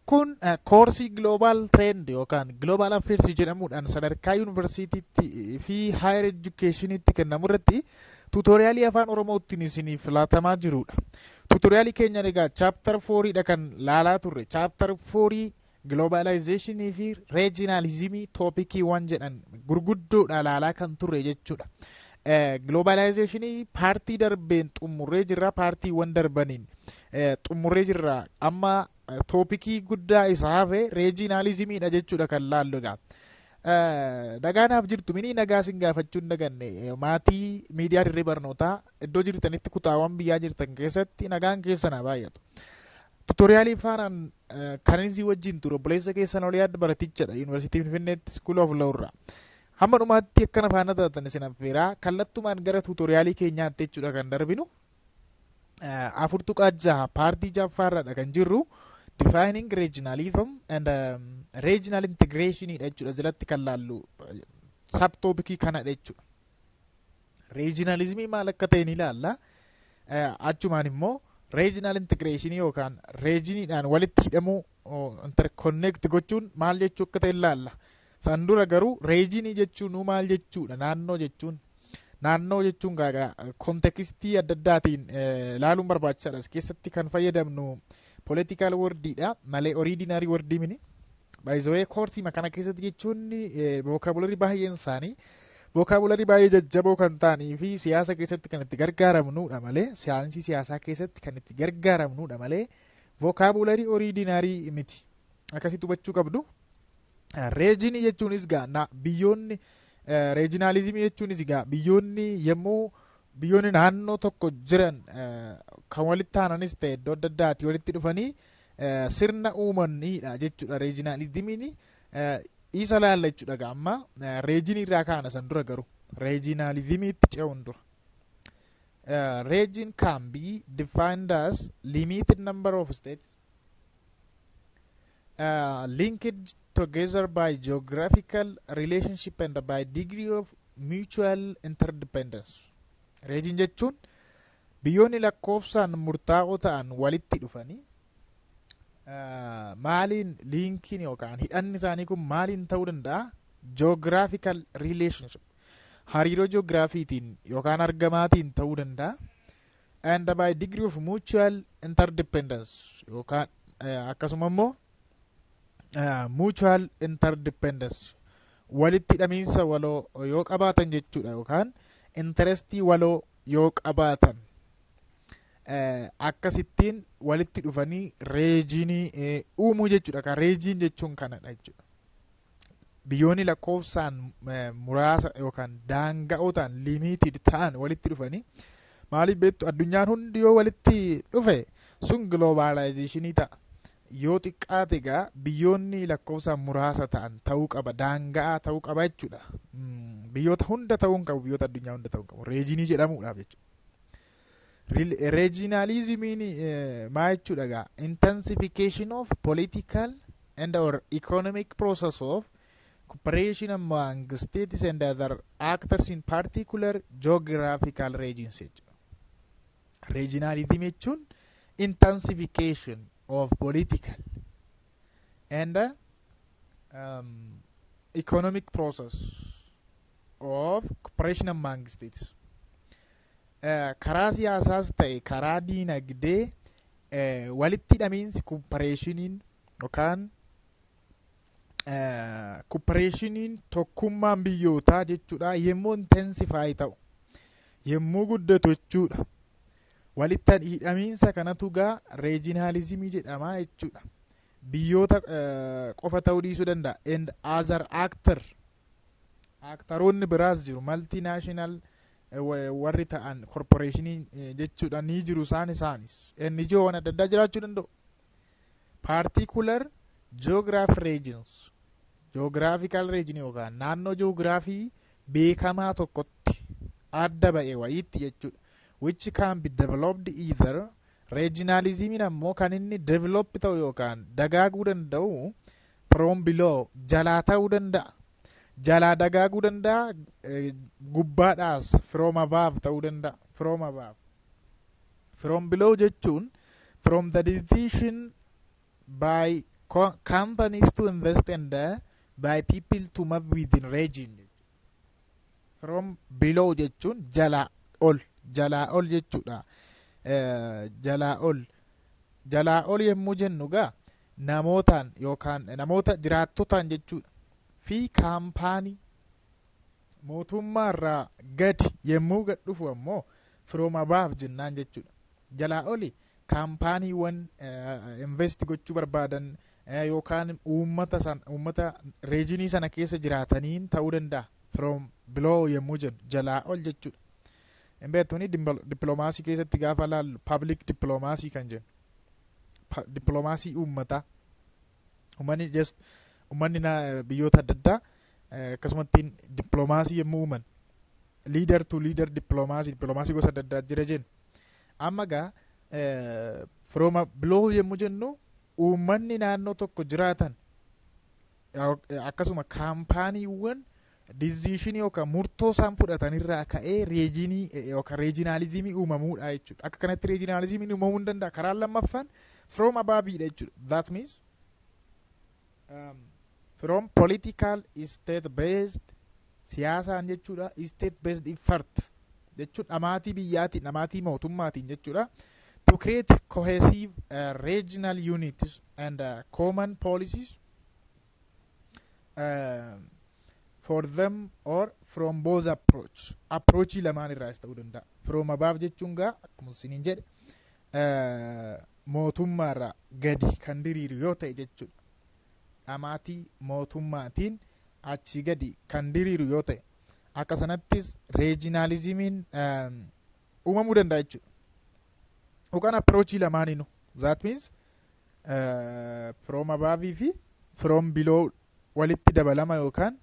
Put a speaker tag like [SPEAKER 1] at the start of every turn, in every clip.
[SPEAKER 1] kun koorsii global trend yookaan global affairs jedhamuudhaan sadarkaa yuunivarsiitiitti fi higher educationitti kennamu irratti tuutoriyaalii afaan oromootiin isiniif laatamaa jirudha. Tuutoriyaalii keenya egaa chapter 4dha kan laalaa turre. Chapter 4 globalizationii fi regionalismii toopikiiwwan jedhan gurguddoodha laalaa kan turre jechuudha. Globalizationii paartii darbeen xumurree jirra, paartiiwwan darbaniin xumurree jirra. Amma toopikii guddaa isaa hafe regionalismiidha jechuudha kan laallu egaa. Nagaanaaf jirtu mini nagaa sin gaafachuu hin daganne maatii miidiyaa dirree barnootaa iddoo jirtanitti kutaawwan biyyaa jirtan keessatti nagaan keessanaa baay'atu. Tuutoriyaalii faanaan kan isin wajjin ture obboleessa keessan olii adda baratichadha yuunivarsiitii Finfinneetti School of Law irraa. Hamma dhumaatti akkana faana taatan isin affeeraa kallattumaan gara tuutoriyaalii keenyaatti jechuudha kan darbinu. Afur tuqaa jaha paartii jaffaarradha kan jirru. Defining regionalism and regional integration jechuudha jalatti kan laallu subtopikii kanadha jechuudha. Regionalismii maal akka ta'e ni ilaalla. Achumaan immoo regional integration yookaan regionidhaan walitti hidhamuu interconnect gochuun maal jechuu akka ta'e ilaalla. San dura garuu regionii jechuun maal jechuudha naannoo jechuun. Naannoo jechuun gaagaa kontekstii adda addaatiin laaluun barbaachisaadha. As keessatti kan fayyadamnu political wordidha malee ordinary wordii mini. By the way koorsii makana keessatti jechuun vocabulary baay'een isaanii vocabulary baay'ee jajjaboo kan ta'anii fi siyaasa keessatti kan itti gargaaramnudha malee saayinsii siyaasaa keessatti kan itti gargaaramnudha malee vocabulary ordinary miti. Akkasitti hubachuu qabdu. Regionii jechuunis gaa biyyoonni regionalismii jechuunis gaa biyyoonni yemmuu biyyoonni naannoo tokko jiran kan walitti aananis ta'e iddoo adda addaati walitti dhufanii sirna uumanidha jechuudha. Regionalismiin isa laalla jechuudha. Amma regionii irraa kaana san dura garuu regionalismiitti ce'uun dura. Region can be defined as limited number of states linked together by geographical relationship and by degree of mutual interdependence. Region jechuun biyyoonni lakkoofsaan murtaa'oo ta'an walitti dhufanii maaliin linkiin yookaan hidhanni isaanii kun maaliin ta'uu danda'a? Geographical relationship hariiroo geograafiitiin yookaan argamaatiin ta'uu danda'a. And by degree of mutual interdependence yookaan akkasuma immoo mutual interdependence walitti hidhamiinsa waloo yoo qabaatan jechuudha yookaan interestii waloo yoo qabaatan akkasittiin walitti dhufanii regionii uumuu jechuudha. Kan region jechuun kanadha jechuudha. Biyyoonni lakkoofsaan muraasa yookaan daanga'oo ta'an limited ta'an walitti dhufanii maaliif beektu addunyaan hundi yoo walitti dhufe sun globalizationii ta'a. Yoo xiqqaate egaa biyyoonni lakkoofsaan muraasa ta'an ta'uu qaba, daanga'aa ta'uu qaba jechuudha. Biyyoota hunda ta'uu hin qabu, biyyoota addunyaa hunda ta'uu hin qabu. Regionii jedhamuudhaaf jechuudha. Regionalismiin maa jechuudha egaa intensification of political and or economic process of cooperation among states and other actors in particular geographical regions jechuudha. Regionalism jechuun intensification of political and economic process of cooperation among states. Karaa siyaasaas ta'e karaa diinagdee walitti hidhamiinsi cooperationiin yookaan cooperationiin tokkummaan biyyootaa jechuudha yemmuu intensify ta'u yemmuu guddatu jechuudha. Walitti hidhamiinsa kanatu gaa regionalismii jedhama jechuudha. Biyyoota qofa ta'uu dhiisuu danda'a. And other actoroonni biraas jiru multinational warri ta'an corporationii jechuudha ni jiru isaanis. NGO'n adda addaa jiraachuu danda'u. Particular geographic regions geographical region yookaan naannoo geograafii beekamaa tokkotti adda ba'e wayiitti jechuudha. Which can be developed either regionalismiin ammoo kan inni develop ta'u yookaan dagaaguu danda'u from below jalaa ta'uu danda'a. Jalaa dagaaguu danda'a gubbaadhaas from above ta'uu danda'a. From above. From below jechuun from the decision by companies to invest and by people to move within region. From below jechuun jalaa ol jechuudha. Jalaa ol yommuu jennu gaa namootaan yookaan namoota jiraattotaan jechuudha. Fi kaampaanii mootummaarraa gadi yommuu gad dhufu ammoo from above jennaan jechuudha. Jalaa oli kaampaaniiwwan invest gochuu barbaadan yookaan uummata reejinii sana keessa jiraataniin ta'uu danda'a. From below yommuu jennu jalaa ol jechuudha. Hin beektuni dippiloomaasii keessatti gaafa laallu public dippiloomaasii kan jennu. Dippiloomaasii uummataa. Uummanni biyyoota adda addaa akkasumatti dippiloomaasii yommuu uuman leader to leader dippiloomaasii gosa adda addaa jira jennu. Amma gaa from below yommuu jennu uummanni naannoo tokko jiraatan akkasuma kaampaaniiwwan decisionii yookaan murtoo isaan fudhatanirraa ka'ee reejinii yookaan reejinaalizimii uumamuudha jechuudha. Akka kanatti reejinaalizimiin uumamuu ni danda'a. Karaan lammaffaan from above jechuudha. That means from political state based siyaasaan jechuudha. State based effort jechuudha. Dhamaatii biyyaatiin dhamaatii mootummaatiin jechuudha. To create cohesive regional unities and common policies for them or from both approachii lamaan irraas ta'uu danda'a. From above jechuun gaa akkuma isiniin jedhe mootummaarraa gadi kan diriiru yoo ta'e jechuudha. Dhamaatii mootummaatiin achi gadi kan diriiru yoo ta'e akka sanattis reejinaalizimiin uumamuu danda'a jechuudha. Yookaan approachii lamaaniinu. That means from above fi from below walitti dabalama yookaan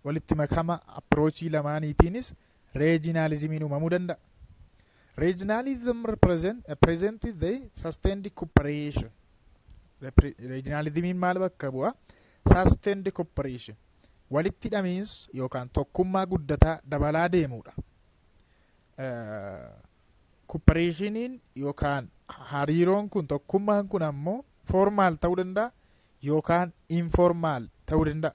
[SPEAKER 1] walitti makama approachii lamaaniitiinis regionalismiin uumamuu danda'a. Regionalism represents the sustained cooperation. Regionalismiin maal bakka bu'a? Sustained cooperation. Walitti hidhamiinsa yookaan tokkummaa guddataa dabalaa deemuudha. Cooperationiin yookaan hariiroon kun tokkummaan kun ammoo formaal ta'uu danda'a yookaan informaal ta'uu danda'a.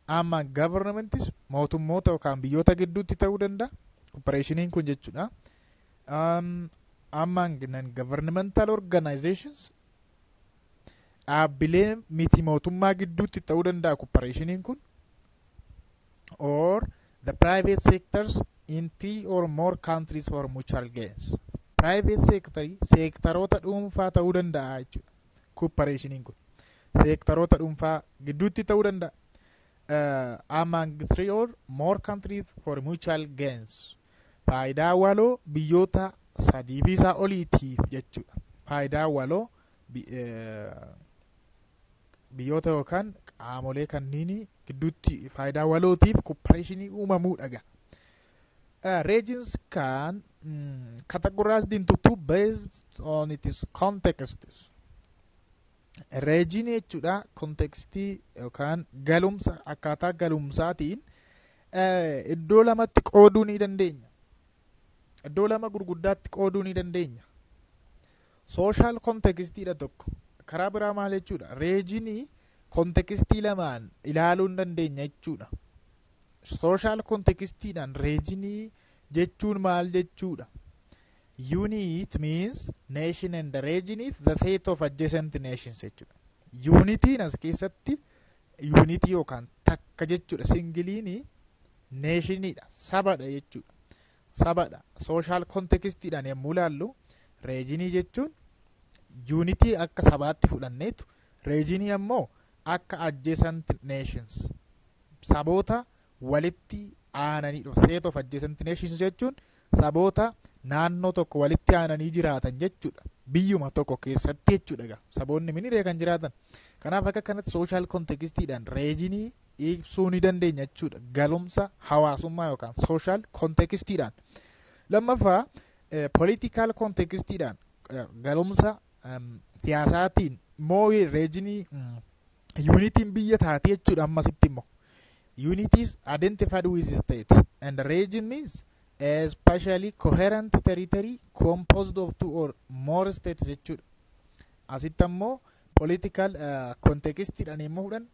[SPEAKER 1] Amma governmentis mootummoota yookaan biyyoota gidduutti ta'uu danda'a. Cooperationiin kun jechuudha. Amma governmental organizations dhaabbilee miti mootummaa gidduutti ta'uu danda'a cooperationiin kun. Or the private sectors in 3 or more countries for mutual gains. Private seektaroota dhuunfaa ta'uu danda'a jechuudha. Cooperationiin kun seektaroota dhuunfaa gidduutti ta'uu danda'a. Among 3 or more countries for mutual gains. Faayidaa waloo biyyoota sadii fi isaa oliitiif jechuudha. Faayidaa waloo biyyoota yookaan qaamolee kanniin gidduutti faayidaa walootiif cooperationiin uumamuudha. Regions can categorized into two based on its context. Region jechuudha kontekstii yookaan galumsa akkaataa galumsaatiin iddoo lamatti qooduu ni dandeenya. Iddoo lama gurguddaatti qooduu ni dandeenya. Social kontekstiidha tokko. Karaa biraa maal jechuudha? Regionii kontekstii lamaan ilaaluu ni dandeenya jechuudha. Social kontekstiidhaan regionii jechuun maal jechuudha? Unit means nation and the region is the set of adjacent nations jechuudha. Unitiin as keessatti unity yookaan takka jechuudha. Singiliin nationiidha. Sabadha jechuudha. Sabadha. Social contextiidhaan yommuu ilaallu regionii jechuun unity akka sabaatti fudhanneetu regionii ammoo akka adjacent nations. Saboota walitti aananiidha. Set of adjacent nations jechuun saboota naannoo tokko walitti aananii jiraatan jechuudha. Biyyuma tokko keessatti jechuudha. Saboonni miniree kan jiraatan. Kanaaf akka kanatti social contextiidhaan regionii ibsuu ni dandeenya jechuudha. Galumsa hawaasummaa yookaan social contextiidhaan. Lammaffaa political contextiidhaan galumsa siyaasaatiin moo regionii unitiin biyya taate jechuudha. Ammasitti immoo unity is identified with state and the region means a spatially coherent territory composed of 2 or more states jechuudha. Asitti ammoo political contextidhaan yemmuu fudhan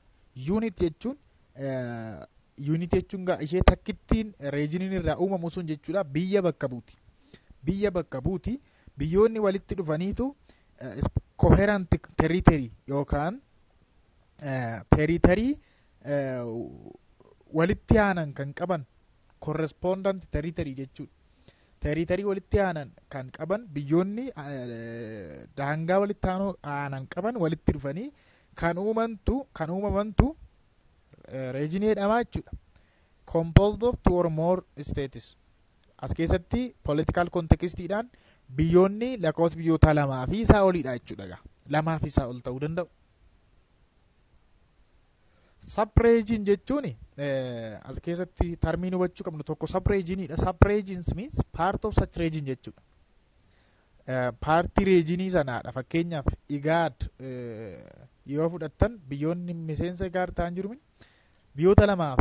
[SPEAKER 1] unit jechuun ishee takkittiin regionin irraa uumamu sun jechuudha biyya bakka buuti biyyoonni walitti dhufaniitu coherent territory yookaan territory walitti aanan kan qaban correspondent territory jechuudha. Territory walitti aanan kan qaban biyyoonni daangaa walitti aanan qaban walitti dhufanii kan uumamantu region jedhama jechuudha. Composed of two or more states. As keessatti political contextidhaan biyyoonni lakkoofsa biyyoota lamaa fi isaa olidha jechuudha. Lamaa fi isaa ol ta'uu danda'u. Sub-region jechuun as keessatti termiin hubachuu qabnu tokko sub-regionidha. Sub-regions means part of such region jechuudha. Paartii regionii sanaadha. Fakkeenyaaf IGAD yoo fudhattan biyyoonni miseensa IGAD ta'an jiru biyyoota lamaaf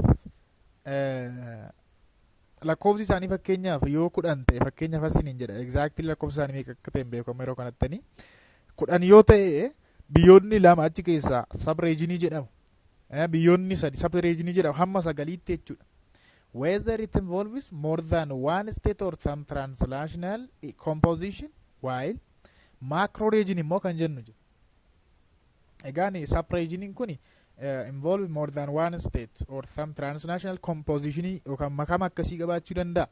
[SPEAKER 1] lakkoofsi isaanii fakkeenyaaf yoo 10 ta'e fakkeenyaaf asiniin jedha exactly lakkoofsi isaanii meeqa akka ta'e beekamu yeroo kanattanii 10 yoo ta'e biyyoonni lama achi keessaa sub-regionii jedhamu. Biyyoonni sadi sub-regionii jedhamu hamma 9tti jechuudha. Whether it involves more than one state or some transnational composition while macro region immoo kan jennu jira. Egaan sub-regioniin kun involve more than one state or some transnational composition yookaan makama akkasii qabaachuu danda'a.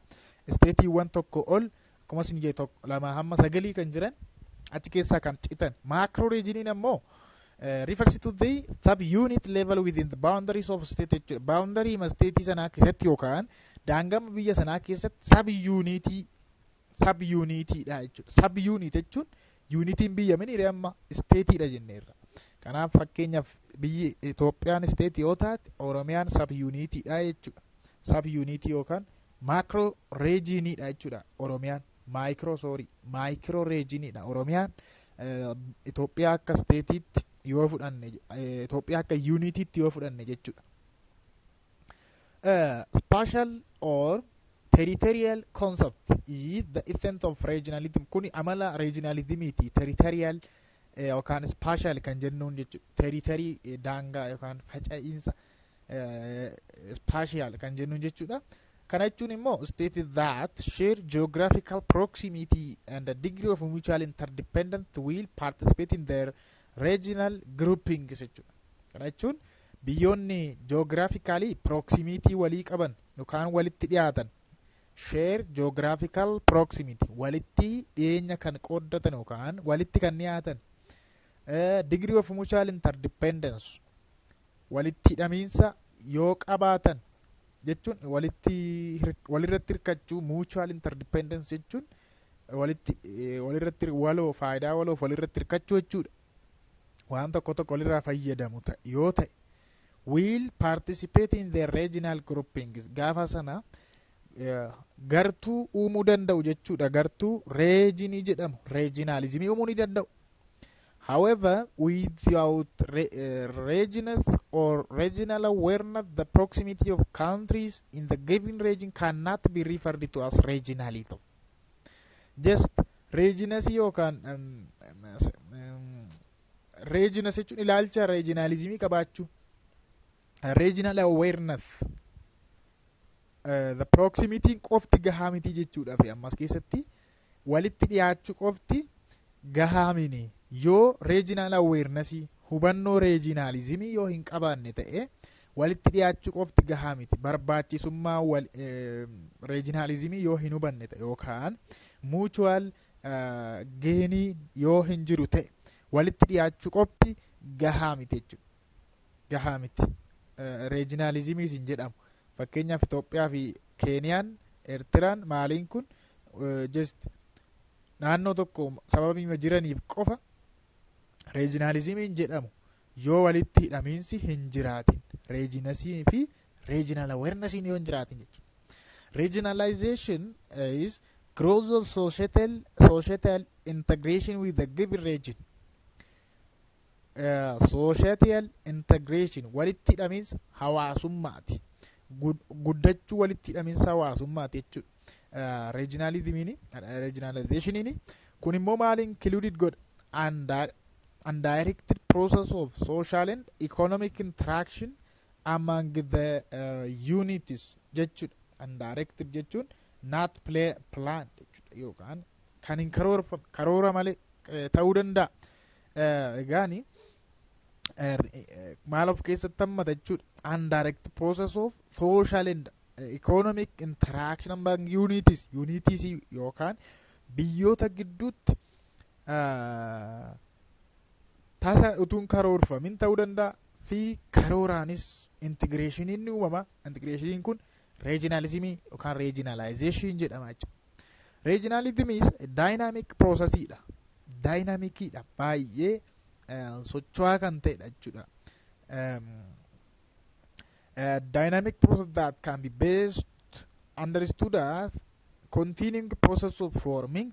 [SPEAKER 1] Stateewwan tokko ol akkuma isin jedhe tokko lama hamma 9 kan jiran achi keessaa kan citan. Macro regioniin ammoo refers to the sub-unit level within the boundaries of state. Boundary ma state sanaa keessatti yookaan daangama biyya sanaa keessatti sub-unitidha jechuudha. Sub-unit jechuun unitiin biyya minii amma stateidha jenneerra. Kanaaf fakkeenyaaf biyyi Itoophiyaan state yoo taate Oromiyaan sub-unitidha jechuudha. Sub-unit yookaan macro regionidha jechuudha. Oromiyaan micro regionidha. Oromiyaan Itoophiyaa akka stateetti yoo fudhanne Itoophiyaa akka unitiitti yoo fudhanne jechuudha. Spatial or territorial concept is the essence of regionalism. Kuni amala regionalismiti. Territorial yookaan spatial kan jennuun jechuudha. Territory daangaa yookaan faca'insa spatial kan jennuun jechuudha. Kana jechuun immoo states that share geographical proximity and a degree of mutual interdependence will participate in their regional groupings jechuudha. Kana jechuun biyyoonni geographically proximity walii qaban yookaan walitti dhiyaatan share geographical proximity walitti dhiyeenya kan qooddatan yookaan walitti kan dhiyaatan degree of mutual interdependence walitti hidhamiinsa yoo qabaatan jechuun walirratti hirkachuu mutual interdependence jechuun walirratti faayidaa waloof walirratti hirkachuu jechuudha. Waan tokko walirraa fayyadamu yoo ta'e will participate in the regional groupings. Gaafa sana gartuu uumuu danda'u jechuudha. Gartuu regionii jedhamu regionalismii uumuu ni danda'u. However, without regions or regional awareness, the proximity of countries in the given region cannot be referred to as regionalism. Just regions yookaan regions jechuun ilaalcha regionalismii qabaachuu. Regional awareness. The proximity qofti gahaa miti jechuudha fi ammas keessatti walitti dhiyaachuu qofti gahaa miti. Yoo regional awareness hubannoo regionalismii yoo hin qabaanne ta'e walitti dhiyaachuu qofti gahaa miti. Barbaachisummaa regionalismii yoo hin hubanne ta'e yookaan mutual gainii yoo hin jiru ta'e walitti dhiyaachuu qofti gahaa miti jechuudha. Gahaa miti. Regionalismii isin jedhamu. Fakkeenyaaf Itoophiyaa fi Keeniyaan, Eertiraan maaliin kun just naannoo tokko sababii jiraniif qofa regionalismiin jedhamu yoo walitti hidhamiinsi hin jiraatin regionalismii fi regional awareness yoo hin jiraatin jechuudha. Regionalization is growth of societal integration with the given region. Societal integration walitti hidhamiinsa hawaasummaati. Guddachuu walitti hidhamiinsa hawaasummaati jechuudha. Regionalization kun immoo maal included godha? undirected process of social and economic interaction among the unities jechuudha. Undirected jechuun not planned jechuudha yookaan kan hin karoora malee ta'uu danda'a. Egaani maal of keessatti hammata jechuudha. Undirected process of social and economic interaction among unities yookaan biyyoota gidduutti tasa utuun karoorfamin ta'uu danda'a fi karooraanis integreeshiniin ni uumama. Integreeshiniin kun regionalismii yookaan regionalization jedhama jechuudha. Regionalism is dynamic processidha. Dynamicidha. Baay'ee socho'aa kan ta'edha jechuudha. Dynamic process that can be based understood as continuing process of forming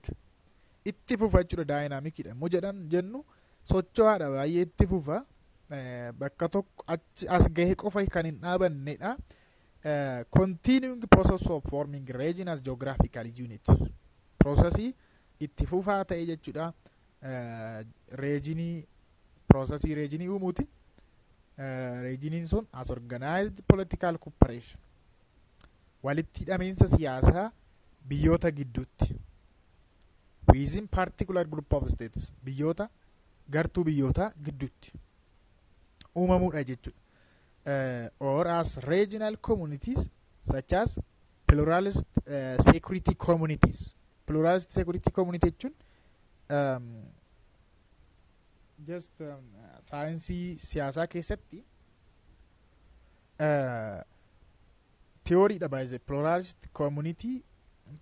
[SPEAKER 1] itti fufa jechuudha. Dynamicidha. Immoo jennu socho'aadha, baay'ee itti fufa. Bakka tokko as gahe qofa kan hin dhaabannedha. Continuing process of forming region as geographical units. Processii itti fufaa ta'e jechuudha. Processii regionii uumuuti. Regioniin sun as organized political cooperation. Walitti hidhamiinsa siyaasaa biyyoota gidduutti. Within particular group of states. Gartuu biyyoota gidduutti uumamuudha jechuudha. Or as regional communities such as pluralist security communities. Pluralist security community jechuun saayinsii siyaasaa keessatti theoryidha baay'ee.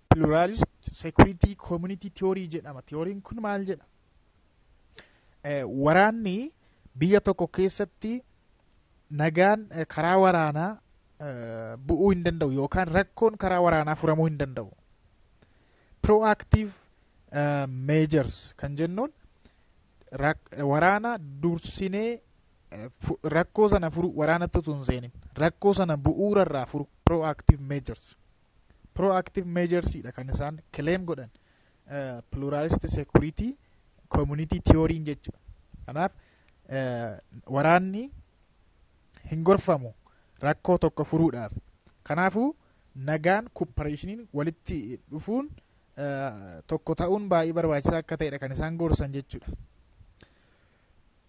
[SPEAKER 1] Pluralist security community theory jedhama. Theoryin kun maal jedha? Waraanni biyya tokko keessatti nagaan karaa waraanaa bu'uu hin danda'u yookaan rakkoon karaa waraanaa furamuu hin danda'u. Proactive measures kan jennuun waraana dursinee rakkoo sana furu waraanatti utuu hin seenin rakkoo sana bu'uurarraa furu proactive measures. Proactive measuresidha kan isaan claim godhan pluralist security community theory jechuudha. Kanaaf waraanni hin gorfamu rakkoo tokko furuudhaaf. Kanaafuu nagaan cooperationiin walitti dhufuun tokko ta'uun baay'ee barbaachisaa akka ta'edha kan isaan gorsan jechuudha.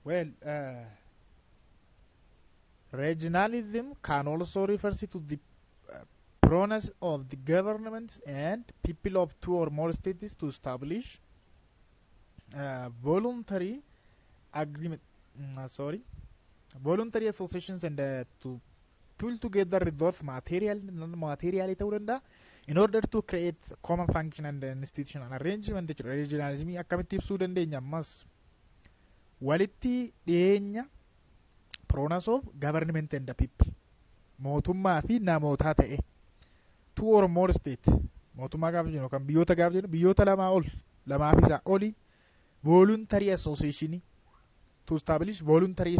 [SPEAKER 1] Well, regionalism can also refer to the proneness of the governments and people of two or more states to establish voluntary associations and to pull together resource material and non-material in order to create common function and institutional arrangement. Regionalism akkamitti ibsuu dandeenya ammas walitti dhiyeenya proneness of government and the people mootummaa fi namootaa ta'e two or more state mootummaa gaafa jennu yookaan biyyoota gaafa jennu biyyoota lamaaf isaa oli voluntary association to establish voluntary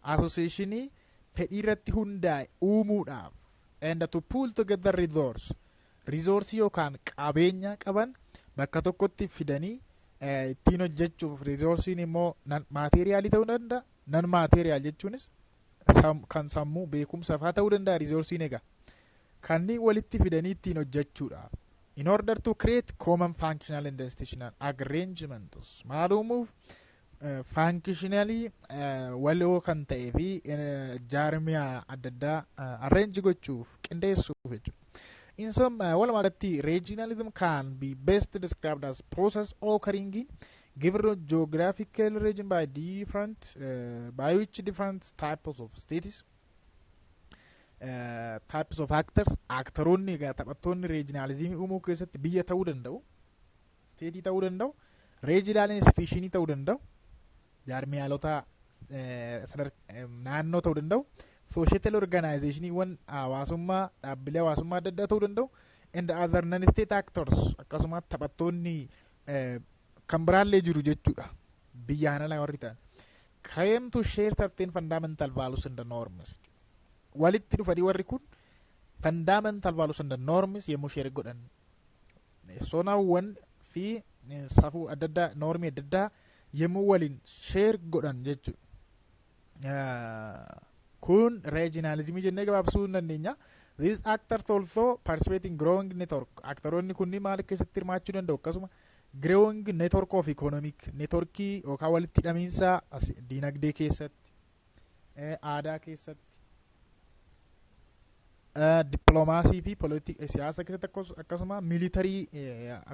[SPEAKER 1] association fedhii irratti hundaa'e uumuudhaaf and to pull together resource yookaan qabeenya qaban bakka tokkotti fidanii ittiin hojjechuuf. Resourcein immoo materiaalii ta'uu danda'a. Non material jechuunis kan sammuu beekumsa fa'aa ta'uu danda'a. Resourcein egaa kanneen walitti fidanii ittiin hojjechuudhaaf in order to create common functional and institutional arrangements maal uumuuf functionally waloo kan ta'ee fi jaarmiyaa adda addaa arrange gochuuf qindeessuuf jechuudha. In some walumaatti regionalism can be best described as process occurring in given geographical region by which different types of states types of actoroonni taphattoonni regionalism uumuu keessatti biyya ta'uu danda'u, state ta'uu danda'u, regional institution ta'uu danda'u, jaarmiyaalota naannoo ta'uu danda'u, social organization hawaasummaa dhaabbilee hawaasummaa adda addaa ta'uu danda'u, and other non-state actors akkasuma taphattoonni kan biraallee jiru jechuudha. Biyyaan ala warri ta'an claim to share certain fundamental values and norms. Walitti dhufanii warri kun fundamental values and norms yemmuu share godhan sonaawwan fi safuu adda addaa normii adda addaa yemmuu waliin share godhan jechuudha. Kun regionalism jennee gabaabsuu hin dandeenya. These actors also participate in growing network. Actoroonni kunniin maal keessatti hirmaachuu danda'u? Akkasuma growing network of economic networkii yookaan walitti hidhamiinsa dinagdee keessatti, aadaa keessatti, dippiloomaasii fi siyaasa keessatti akkasuma militarii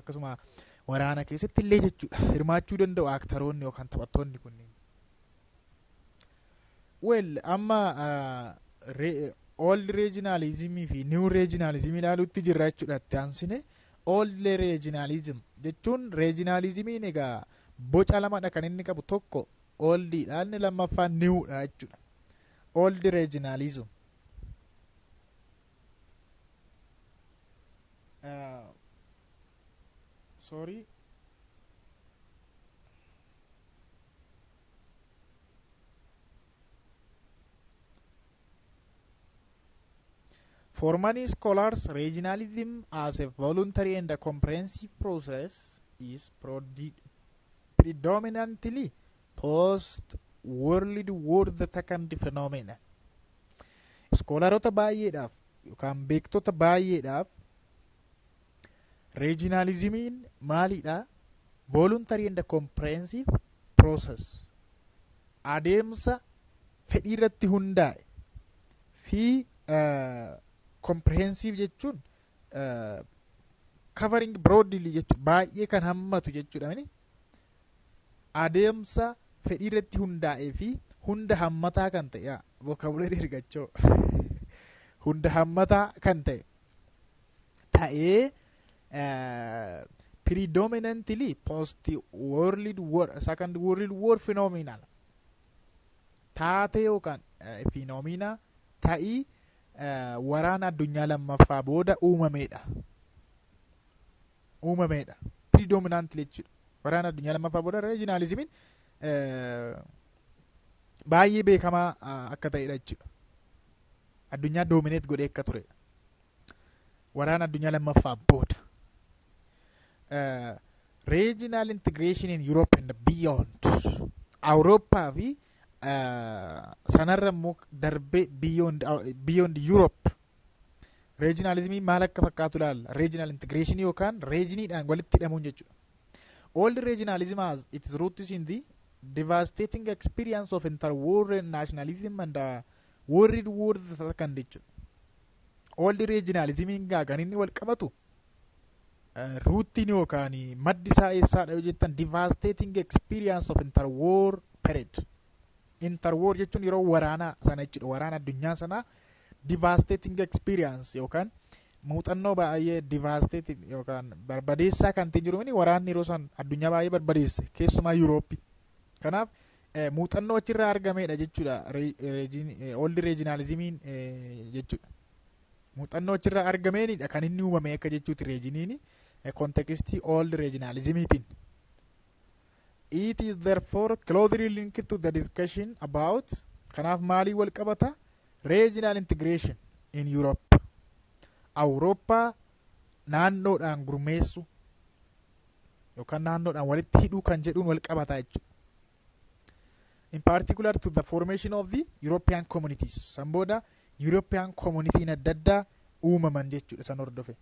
[SPEAKER 1] akkasuma waraana keessatti illee jechuudha hirmaachuu danda'u actoroonni yookaan taphattoonni kunniin. Well, amma old regionalism fi new regionalism ilaaluutti jirra jechuudha. Itti aansine old regionalism jechuun regionalismiin egaa boca lamadha kan inni qabu. Tokko oldidha, inni lammaffaan newdha jechuudha. Old regionalism sorry for many scholars, regionalism as a voluntary and a comprehensive process is predominantly post-World War II phenomena. Scholarota baay'eedhaaf yookaan beektota baay'eedhaaf regionalismiin maalidha? Voluntary and a comprehensive process. Adeemsa fedhii irratti hundaa'e fi comprehensive jechuun covering broadly jechuun baay'ee kan hammatu jechuudha. Adeemsa fedhii irratti hundaa'ee fi hunda hammataa kan ta'e vocabulary ergachoo hunda hammataa kan ta'ee predominantly post world war second world war phenomenon taate yookaan phenomena ta'ii waraana addunyaa lammaffaa booda uumamedha. Predominantly jechuudha. Waraana addunyaa lammaffaa booda regionalismiin baay'ee beekamaa akka ta'edha jechuudha. Addunyaa dominate godhee akka ture. Waraana addunyaa lammaffaa booda. Regional integration in Europe and beyond. Awurooppaa fi sanarra immoo darbee beyond Europe. Regionalismii maal akka fakkaatu ilaalla. Regional integration yookaan regioniidhaan walitti hidhamuun jechuudha. All the regionalism has its roots in the devastating experience of interwar nationalism and world war second jechuudha. All the regionalism kan inni wal qabatu ruutiin yookaan maddi isaa eessaadha yoo jettan devastating experience of interwar period. Interwar jechuun yeroo waraanaa sana jechuudha. Waraana addunyaa sanaa devastating experience yookaan muuxannoo baay'ee devastating yookaan barbadeessaa kan ta'e jiru. Waraanni yeroo san addunyaa baay'ee barbadeesse keessumaa Yuurooppii. Kanaaf muuxannoo achirraa argamedha jechuudha. Old regionalismiin jechuudha. Muuxannoo achirraa argameenidha kan inni uumame akka jechuuti regioniin context old regionalismiitiin. It is therefore closely linked to the discussion about kanaaf maalii wal qabata regional integration in Europe. Awurooppaa naannoodhaan gurmeessu yookaan naannoodhaan walitti hidhuu kan jedhuun wal qabata jechuudha. In particular to the formation of the European communities. San booda European community adda addaa uumaman jechuudha san hordofe.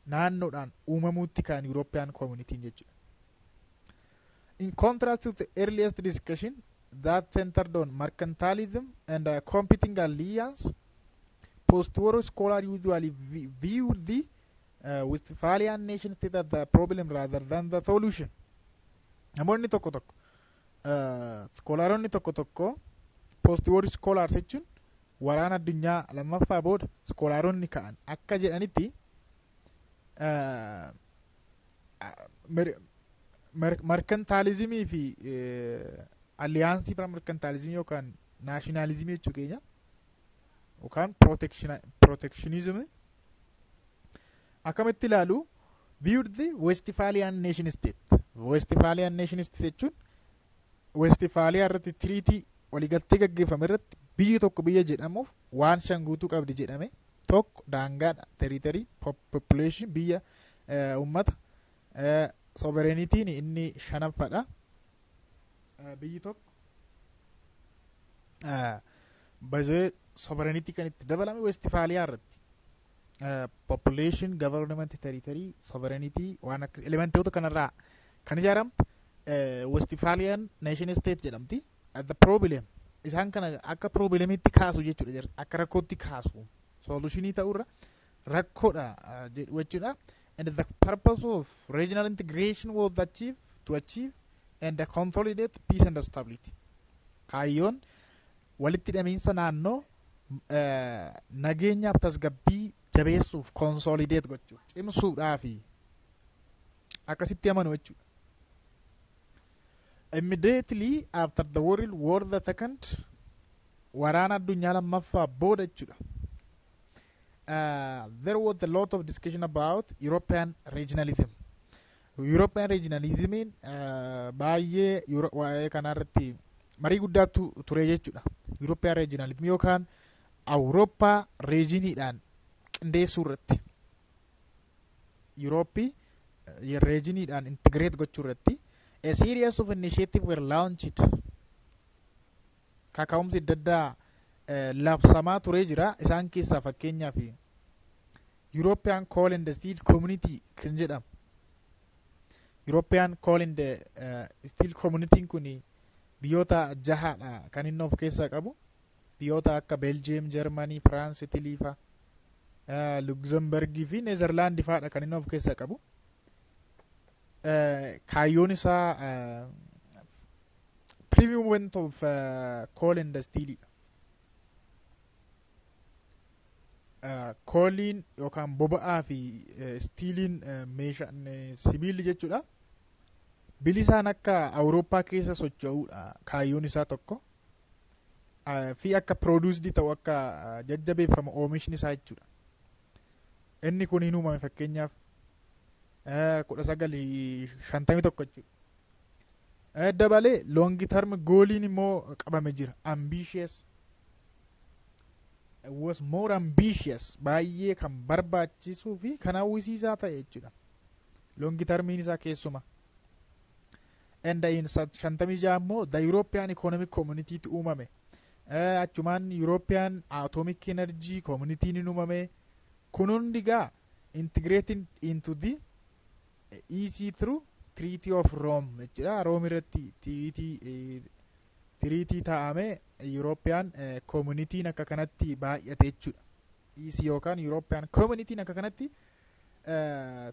[SPEAKER 1] Naannoodhaan uumamuutti kan European community jechuudha. In contrast to the earliest discussion that centered on mercantilism and competing alliance, post-war scholars usually viewed the Westphalian nation state as the problem rather than the solution. Namoonni tokko tokko skolaaronni tokko tokko post-war scholars jechuun waraana addunyaa lammaffaa booda skolaaronni ka'an akka jedhanitti mercantilismii fi alliaansii para mercantilismii yookaan nationalismii jechuu keenya yookaan protectionism akkamitti ilaalu viewed the Westphalian nation state. Westphalian nation state jechuun Westphalia irratti treaty waliigaltee gaggeeffame irratti biyyi tokko biyya jedhamuuf waan shan guutuu qabdi jedhame. Tokko daangaadha, territory, population biyya ummata, sovereignty inni shanaffaadha, biyyi tokko bazee sovereignty kan itti dabalame Westfaaliyaa irratti population government territory sovereignty waan akka elementoota kanarraa kan ijaaramte Westphalian nation state jedhamti. The problem isaan kana akka problemitti kaasu jechuudha jira akka rakkootti kaasu solutionii ta'urra rakkoodha jechuudha. And the purpose of regional integration was to achieve and consolidate peace and stability. Kaayyoon walitti hidhamiinsa naannoo nageenyaaf tasgabbii jabeessuuf consolidate gochuuf cimsuudhaa fi akkasitti amanu jechuudha. Immediately after the World War II waraana addunyaa lammaffaa booda jechuudha. There was a lot of discussion about European regionalism. European regionalism baay'ee waa'ee kanarratti marii guddaatu ture jechuudha. European regionalism yookaan Awurooppaa reejiniidhaan qindeessuu irratti. Eurooppii reejiniidhaan integrate gochuu irratti. A series of initiatives were launched. Kaka'umsi adda addaa labsamaa ture jira. Isaan keessaa fakkeenyaaf European Coal and Steel Community kan jedhamu. European Coal and Steel Community kun biyyoota jahaadha kan inni of keessaa qabu. Biyyoota akka Belgium, Germany, France, Italy fa Luxembourg fi Netherlands fa'aadha kan inni of keessaa qabu. Kaayyoon isaa premium of coal and steel. Kooliin yookaan boba'aa fi stiiliin meeshaan sibiilli jechuudha. Bilisaan akka Awurooppaa keessa socho'uudha kaayyoon isaa tokko. Fi akka produusdi ta'u akka jajjabeeffama oomishni isaa jechuudha. Inni kun hin uumame fakkeenyaaf 1951 jechuudha. Dabalee long term goaliin immoo qabame jira. Ambitious was more ambitious baay'ee kan barbaachisuu fi kan hawwisiisaa ta'e jechuudha. Long termiin isaa keessuma. And in 56 immoo the European Economic Community tu uumame. Achumaan European Atomic Energy Community ni uumame. Kun hundi gaa integrating into the EC through Treaty of Rome jechuudha. Rome irratti treaty taa'ame European Community akka kanatti baay'ate jechuudha. EC yookaan European Community akka kanatti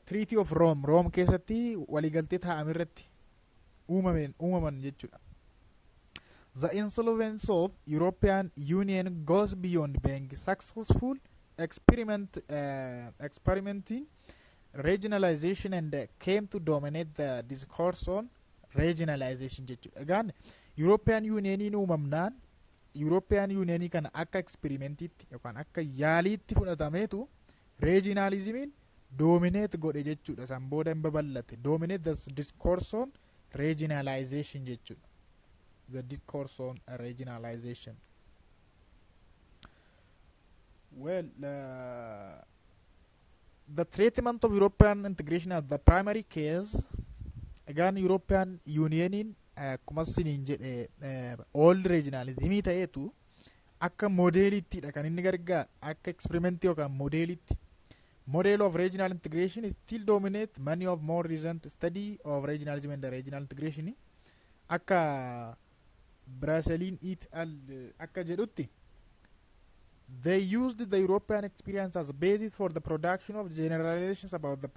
[SPEAKER 1] Treaty of Rome keessatti waliigaltee taa'ame irratti uumaman jechuudha. The influence of European Union goes beyond being successful experimenting regionalization and came to dominate the discourse on regionalization jechuudha. Egaan European Unioniin uumamnaan European Unionii kana akka experimentiitti yookaan akka yaaliitti fudhatameetu regionalismiin dominate godhe jechuudha. San booda hin babal'ate. Dominate the discourse on regionalization jechuudha. The discourse on regionalization. Well, the treatment of European integration as the primary case, again European Unionin akkuma siniin jedhe all regionalismii ta'eetu akka modeelittidha kan inni gargaara akka experimentii yookaan modeelitti. Model of regional integration still dominate many of more recent study of regionalism and regional integration. Akka Brasiliin et al akka jedhutti they used the European experience as a basis for the production of generalizations about the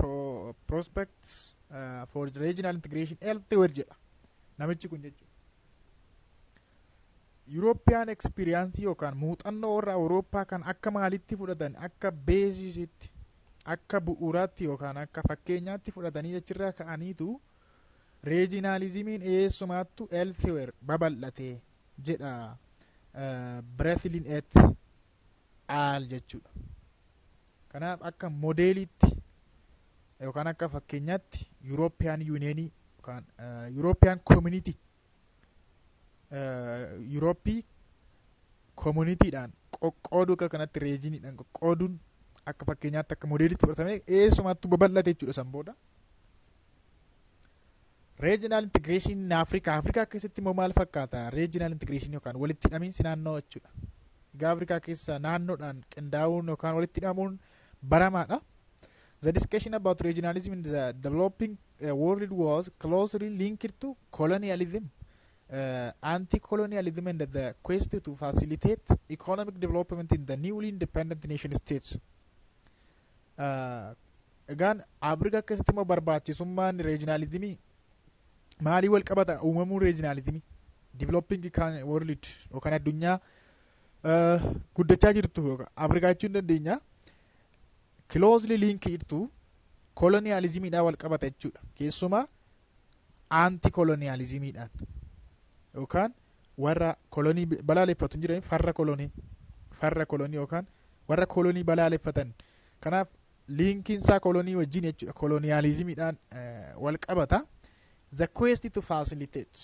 [SPEAKER 1] prospects for regional integration elsewhere jedha namichi kun jechuudha. European experience yookaan muuxannoo warra Awurooppaa kan akka maalitti fudhatan akka beesisitti akka bu'uuraatti yookaan akka fakkeenyaatti fudhatanii jechirraa ka'aniitu regionalismiin eessumaattu elsewhere babal'ate jedha Brasiliin et al jechuudha. Kanaaf akka modeelitti yookaan akka fakkeenyaatti European Unionii yookaan European Community Europii communityidhaan qoqqooduu akka kanatti reejiniidhaan qoqqooduun akka fakkeenyaatti akka modeelitti fudhatame eessumaattu babal'ate jechuudha san booda. regional integration in Africa keessatti immoo maal fakkaata regional integration yookaan walitti hidhamiinsi naannoo jechuudha. Egaa Afrikaa keessa naannoodhaan qindaa'uun yookaan walitti hidhamuun baramaadha. The discussion about regionalism in the developing world was closely linked to colonialism, anti-colonialism, and the quest to facilitate economic development in the newly independent nation states. Egaan Afrikaa keessatti immoo barbaachisummaan regionalismii maalii wal qabata uumamuun regionalismii developing world yookaan addunyaa guddachaa jirtu yookaan Afrikaa jechuun dandeenya. Closely linked to colonialismidhaan wal qabata jechuudha. Keessumaa anti-colonialismidhaan yookaan warra kolonii balaaleffatu jiran farra kolonii yookaan warra kolonii balaaleffatan. Kanaaf linkiin isaa kolonii wajjin jechuudha. Colonialismidhaan wal qabata. The quest to facilitate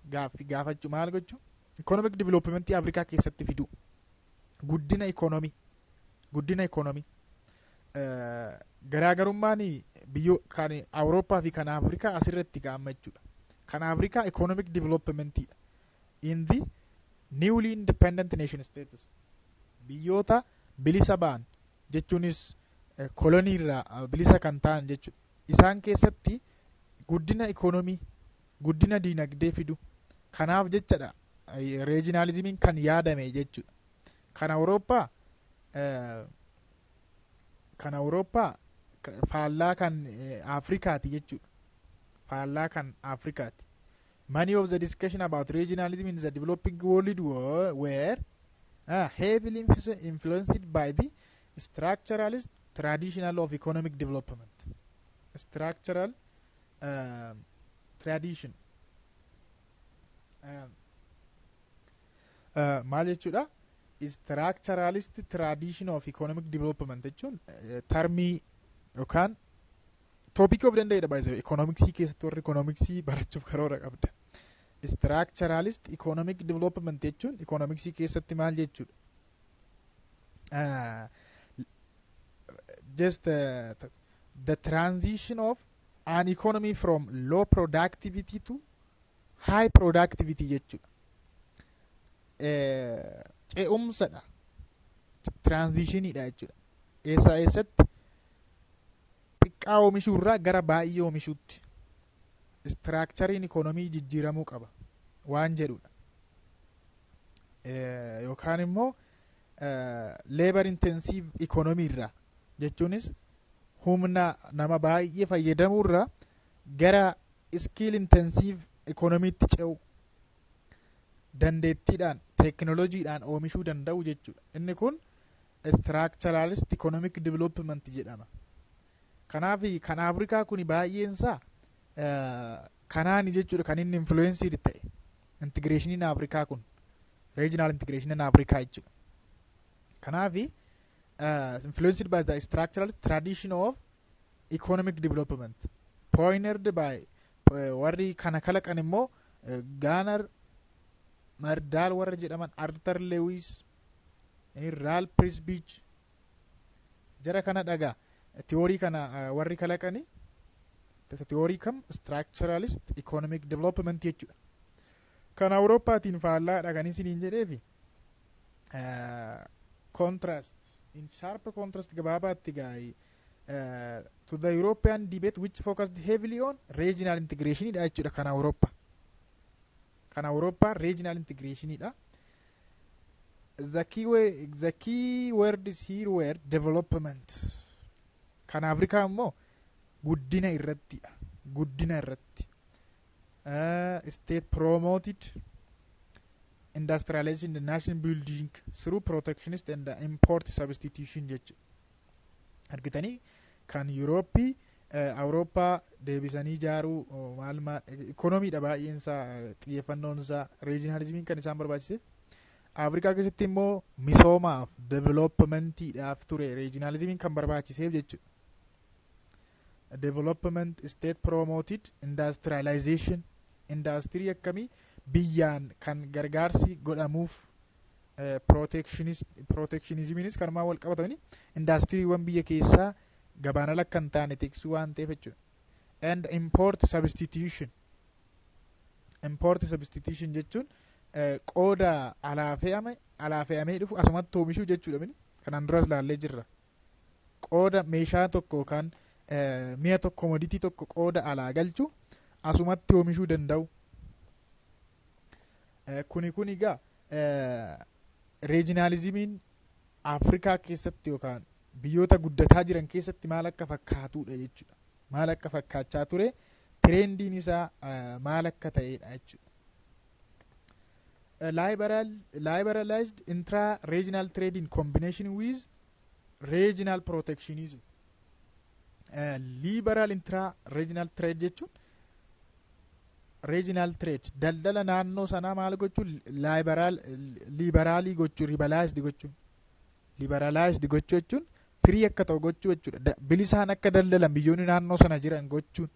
[SPEAKER 1] gaafachuu maal gochuu economic development Afrikaa keessatti fidu guddina economy garaagarummaan biyyo kan Awurooppaa fi kan Afrikaa asirratti kaa'ama jechuudha. Kan Afrikaa economic development in the newly independent nation status biyyoota bilisa ba'an jechuunis kolonii irraa bilisa kan ta'an jechuudha. Isaan keessatti guddina economy guddina diinagdee fidu. Kanaaf jechadha regionalismiin kan yaadame jechuudha. Kan Awurooppaa faallaa kan Afrikaati jechuudha. Faallaa kan Afrikaati. Many of the discussion about regionalism in the developing world were heavily influenced by the structuralist tradition of economic development. Structural tradition. Maal jechuudha? Structuralist tradition of economic development jechuun termii yookaan topic of danda'edha baay'ee economicsii keessatti warri economicsii barachuuf karoora qabda. Structuralist economic development jechuun economicsii keessatti maal jechuudha? Just the transition of an economy from low productivity to high productivity jechuudha. Ce'umsadha. Transitionidha jechuudha. Eessatti xiqqaa oomishuurraa gara baay'ee oomishuutti structurein economy jijjiiramuu qaba waan jedhudha. Yookaan immoo labor intensive economy irraa jechuunis humna nama baay'ee fayyadamuurraa gara skill intensive economytti ce'u dandeettiidhaan teknolojiidhaan oomishuu danda'u jechuudha. Inni kun structuralist economic development jedhama. Kanaaf kan Afrikaa kun baay'eensaa kanaani jechuudha kan inni influenced ta'e integrationiin Afrikaa kun regional integration Afrikaa jechuudha. Kanaaf influenced by the structural tradition of economic development pioneered by warri kana kalaqan immoo Garner Mardaal warra jedhaman Arthur Lewis Ralph Prisbich jara kana dhagaa theory kana warri kalaqani theory kam structuralist economic development jechuudha. Kan Awurooppaatiin faallaa dhaganii siniin jedheefi contrast in sharp contrast gabaabaatti gaa'ii to the European debate which focused heavily on regional integration dha jechuudha. Kan Awurooppaa regional integration dha. The key words here were development. Kan Afrikaa immoo guddina irratti state promoted industrialization and nation building through protectionist and import substitution jechuudha. Argitanii kan Yurooppii Awurooppaa deebisanii ijaaruu maal economiidha baay'eensaa xiyyeeffannoonsaa regionalismiin kan isaan barbaachise. Afrikaa keessatti immoo misoomaaf developmentiidhaaf ture regionalismiin kan barbaachiseef jechuudha. Development state promoted industrialization industry akkamii biyyaan kan gargaarsi godhamuuf protectionismiinis kan wal qabatanii industiriiwwan biyya keessaa gabaan ala kan taane tiksuu waan ta'eef jechuudha. and import substitution. Import substitution jechuun qooda alaa fe'amee dhufu asumatti oomishuu jechuudha mini kanaan duras laallee jirra. Qooda meeshaa tokko yookaan mi'a tokko commodity tokko qooda alaa galchu asumatti oomishuu danda'u. Kuni egaa regionalismiin Afrikaa keessatti yookaan biyyoota guddataa jiran keessatti maal akka fakkaatudha jechuudha. Maal akka fakkaachaa ture trendiin isaa maal akka ta'edha jechuudha. Liberalized intra-regional trade in combination with regional protectionism. Liberal intra-regional trade jechuun regional trade daldala naannoo sanaa maal gochuun liberaalii gochuun liberalized gochuu jechuun firii akka ta'u gochuu jechuudha. Bilisaan akka daldalan biyyoonni naannoo sana jiran gochuun.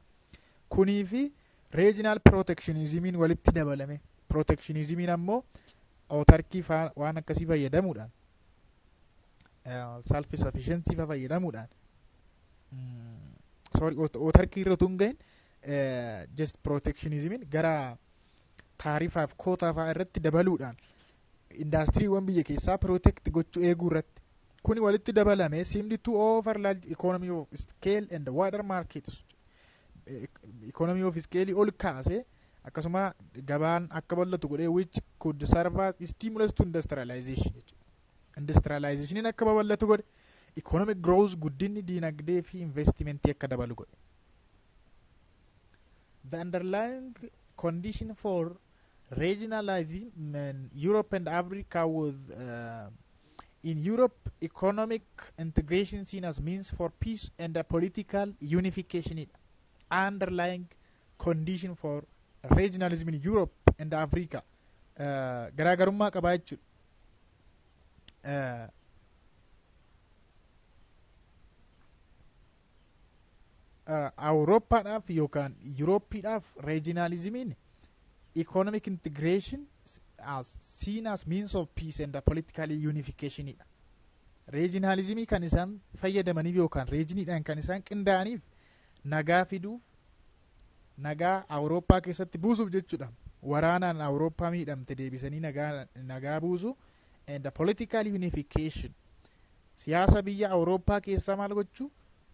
[SPEAKER 1] Kunii fi regional protectionismiin walitti dabalame. Protectionismiin ammoo autarkii waan akkasii fayyadamuudhaan self sufficiency fayyadamuudhaan autarkii irra tun gahin just protectionismiin gara taarifaaf kootaa fa'aa irratti dabaluudhaan industiriiwwan biyya keessaa protect gochuu eeguu irratti kuni walitti dabalame seemed to offer large economy of scale and wider markets. Economy of scale ol kaase akkasuma gabaan akka bal'atu godhee which could serve as stimulus to industrialization. Industrialization akka bal'atu godhe economic growth guddinni diinagdee fi investimentii akka dabalu godhe. The underlying condition for regionalism in Europe and Africa was in Europe economic integration seen as means for peace and political unification. Underlying condition for regionalism in Europe and Africa garaagarummaa qabaa jechuudha. Awurooppaadhaaf yookaan Yurooppiidhaaf regionalismiin economic integration as seen as means of peace and political unification. Regionalismii kan isaan fayyadamaniif yookaan regioniidhaan kan isaan qindaa'aniif nagaa fiduuf nagaa Awurooppaa keessatti buusuuf jechuudha. Waraanaan Awurooppaa miidhamte deebisanii nagaa buusu and political unification. Siyaasa biyya Awurooppaa keessaa maal gochuu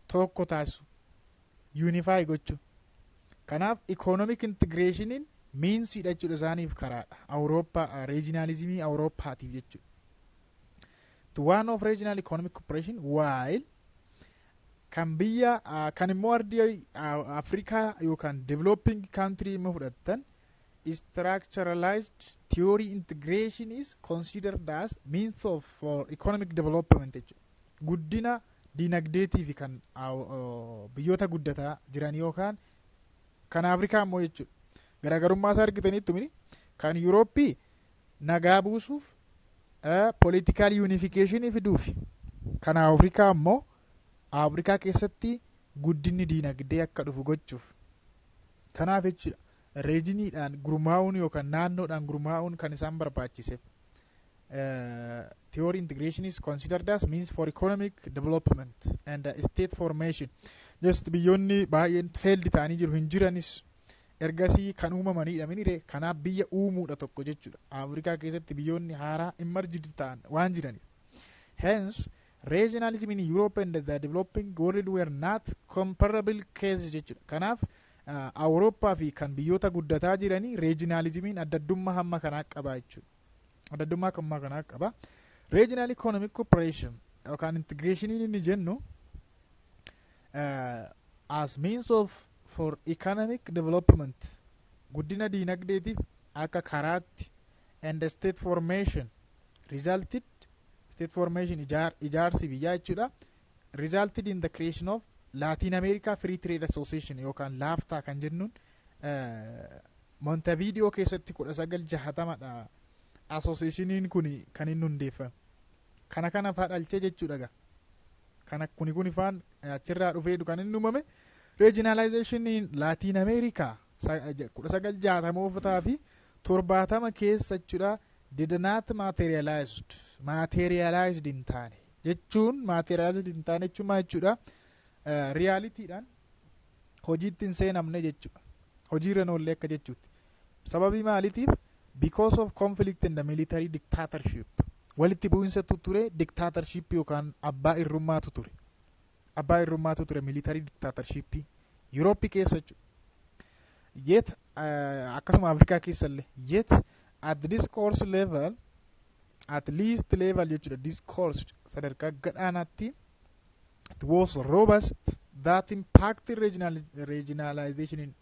[SPEAKER 1] tokko taasisu. Unify gochuu. Kanaaf economic integrationiin meansidha jechuudha isaaniif karaadha. Awurooppaa regionalismii Awurooppaatiif jechuudha. To one of regional economic cooperation while kan biyya kan immoo ardii Afrikaa yookaan developing country immoo fudhattan structuralized theory integration is considered as means of for economic development jechuudha. Guddina diinagdeetiif kan biyyoota guddataa jiran yookaan kan Afrikaa immoo jechuudha. Garaagarummaa isaa argitaniittu mini kan Yurooppii nagaa buusuuf political unification fiduuf kan Afrikaa immoo Afrikaa keessatti guddinni diinagdee akka dhufu gochuuf. Kanaaf jechuudha regioniidhaan gurmaa'uun yookaan naannoodhaan gurmaa'uun kan isaan barbaachiseef. Theory integration is considered as means for economic development and state formation. Just biyyoonni baay'een failed ta'anii jiru hin jiranis ergasii kan uumamanidha minire kanaaf biyya uumuudha tokko jechuudha. Afrikaa keessatti biyyoonni haaraa emerged ta'an waan jiraniif. Hence regionalism in Europe and the developing world were not comparable cases jechuudha. Kanaaf Awurooppaa fi kan biyyoota guddataa jiranii regionalismiin addaddummaa hamma kanaa qaba jechuudha. Addaddummaa hamma kanaa qaba. Regional economic cooperation yookaan integrationiin inni jennu as means of for economic development guddina diinagdeetiif akka karaatti and state formation resulted state formation ijaarsi biyyaa jechuudha resulted in the creation of Latin America Free Trade Association yookaan laaftaa kan jennuun Montevideo keessatti 1960dha associationiin kun kan inni hundeeffame kana fadhalchee jechuudha kana kuni faan achirraa dhufee kan inni uumame regionalization in Latin America 1960 fi 70 keessa jechuudha did not materialized in taane jechuun materialized in taane jechuun jechuudha realityidhaan hojiitti hin seenamne jechuudha. Hojiirra noollee akka jechuutti. Sababii maaliitiif? Because of conflict in the military dictatorship. Walitti bu'insatu ture dictatorship yookaan abbaa irrummaatu ture. Abbaa irrummaatu ture military dictatorship Europe keessa jechuudha. Yet akkasuma Afrikaa keessallee yet at discourse level at least level jechuudha discourse sadarkaa gadaanaatti it was robust that impacted regionalization in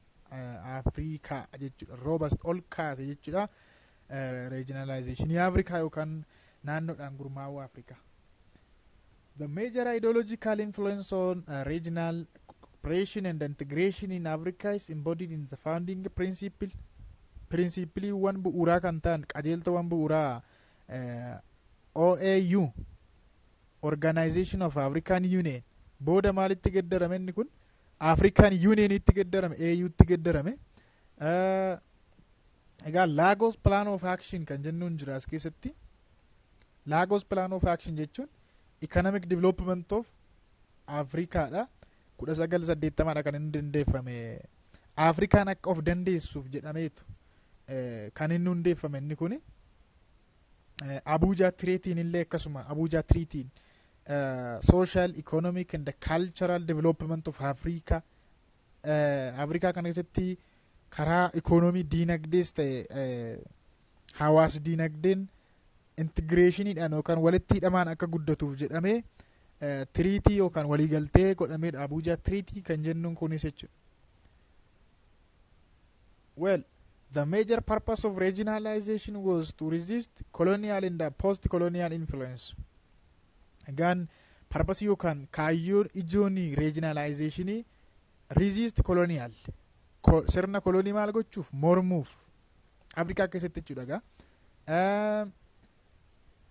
[SPEAKER 1] Africa jechuudha robust ol kaase jechuudha regionalization in Africa yookaan naannoodhaan gurmaa'uu Afrikaa. The major ideological influence on regional cooperation and integration in Africa is embodied in the founding principle. Principaliiwwan bu'uuraa kan ta'an qajeeltawwan bu'uuraa OAU Organization of African Union booda maalitti geddarame inni kun African Union itti geddarame AU itti geddarame egaa Lagos Plan of Action kan jennuun jira as keessatti. Lagos Plan of Action jechuun economic development of Africa dha 1980 kan inni hundeeffame Afrikaan akka of dandeessuuf jedhameetu kan inni hundeeffame inni kuni Abuja Treaty illee akkasuma Abuja Treaty social economic and cultural development of Africa Afrikaa kana keessatti karaa economy diinagdees ta'e hawaas diinagdeen integrationidhaan yookaan walitti hidhamaan akka guddatuuf jedhamee treaty yookaan waliigaltee godhameedha Abuja Treaty kan jennuun kunis jechuudha. Well, the major purpose of regionalization was to resist colonial and post-colonial influence. Egaan purpose yookaan kaayyoon ijoon regionalization resist colonial sirna kolonii maal gochuuf mormuuf Afrikaa keessatti jechuudha egaa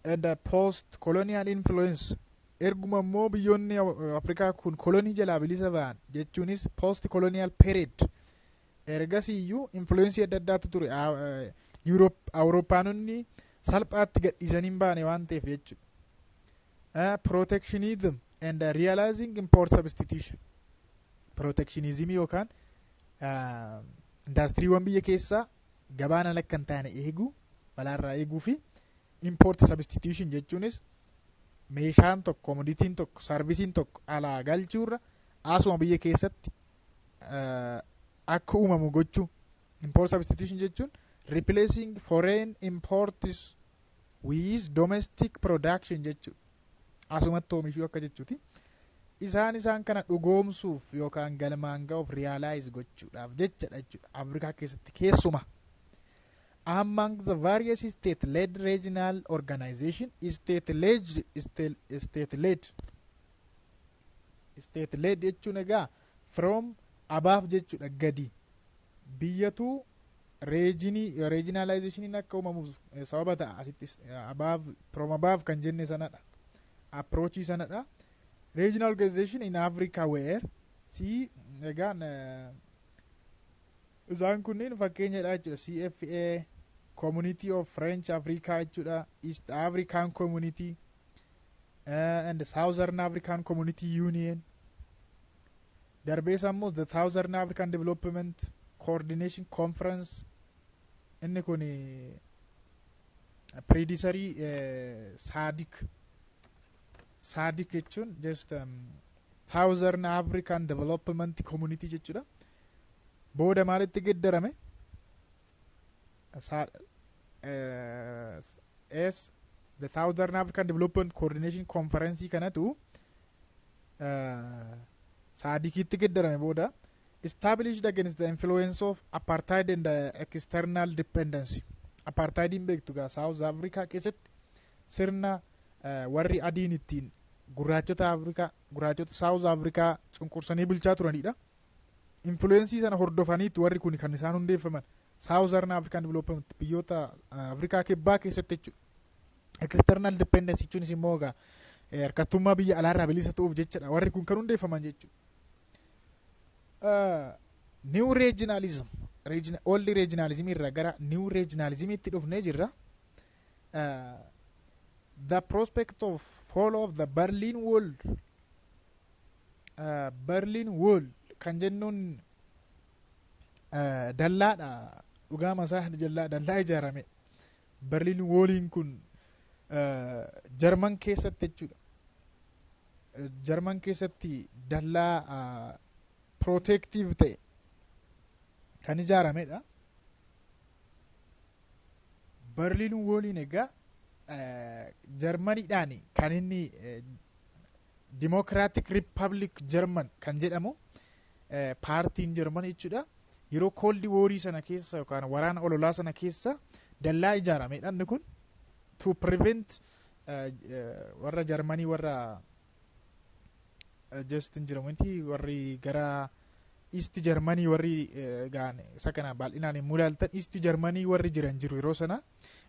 [SPEAKER 1] and post-colonial influence erguma immoo biyyoonni Afrikaa kun kolonii jalaa bilisa ba'an jechuunis post-colonial period ergasiiyyuu influence adda addaatu ture Awurooppaanonni salphaatti gadhiisanii hin baane waan ta'eef jechuudha. Protectionism and realizing import substitution. Protectionism yookaan indaastriiwwan biyya keessaa gabaan ala akka hin taane eeguu balaarraa eeguu fi import substitution jechuunis meeshaan tokko commoditiin tokko sarvisiin tokko alaa galchuurra asuma biyya keessatti akka uumamu gochuu. Import substitution jechuun replacing foreign imports with domestic production jechuudha. Asumatti oomishuu akka jechuuti. Isaan kana dhugoomsuuf yookaan galmaan ga'uuf realize gochuudhaaf jechadha jechuudha. Afrikaa keessatti keessuma. Among the various state-led regional organization, state-led jechuun egaa from above jechuudha gadi. Biyyatu regionalization akka uumamuuf sababa ta'a asitti from above kan jenne sanadha. Approach sanadha. Regional organization in Africa where egaan isaan kunniin fakkeenyadha jechuudha. CFA Community of French Africa jechuudha. East African Community and the Southern African Community Union. Darbees ammoo the Southern African Development Coordination Conference inni kun predecessor SADC jechuun just Southern African Development Community jechuudha. Booda maalitti geddarame the Southern African Development Coordination Conference kanatu SADCitti geddarame booda established against the influence of apartheid and external dependency. Apartheidiin beektu gaa South Africa keessatti sirna warri adiin ittiin gurraachota South Africa cunqursanii bulchaa turanidha. Influensii sana hordofaniitu warri kun kan isaan hundeeffaman Southern African Development biyyoota Afrikaa kibbaa keessatti jechuudha. External dependency jechuunis immoo egaa harkattummaa biyya alaarraa bilisa ta'uuf jechadha. Warri kun kan hundeeffaman jechuudha. New regionalism old regionalism irraa gara new regionalism itti dhufnee jirra. The prospect of fall of the Berlin Wall kan jennuun dallaadha dhugaa masaa dallaa ijaarame. Berliin wooliin kun Jarman keessatti jechuudha. Jarman keessatti dallaa protective ta'e kan ijaaramedha. Berliin wooliin egaa Jarmaniidhaan kan inni Democratic Republic German kan jedhamu paartiin Jarman jechuudha. Yeroo Cold War sana keessa yookaan waraana ololaa sana keessa dallaa ijaaramedha inni kun to prevent warra Jarmanii warra just injiramanti warri gara East Germany warri gaan isa kana bal'inaan mul'altan East Germany warri jiran jiru yeroo sana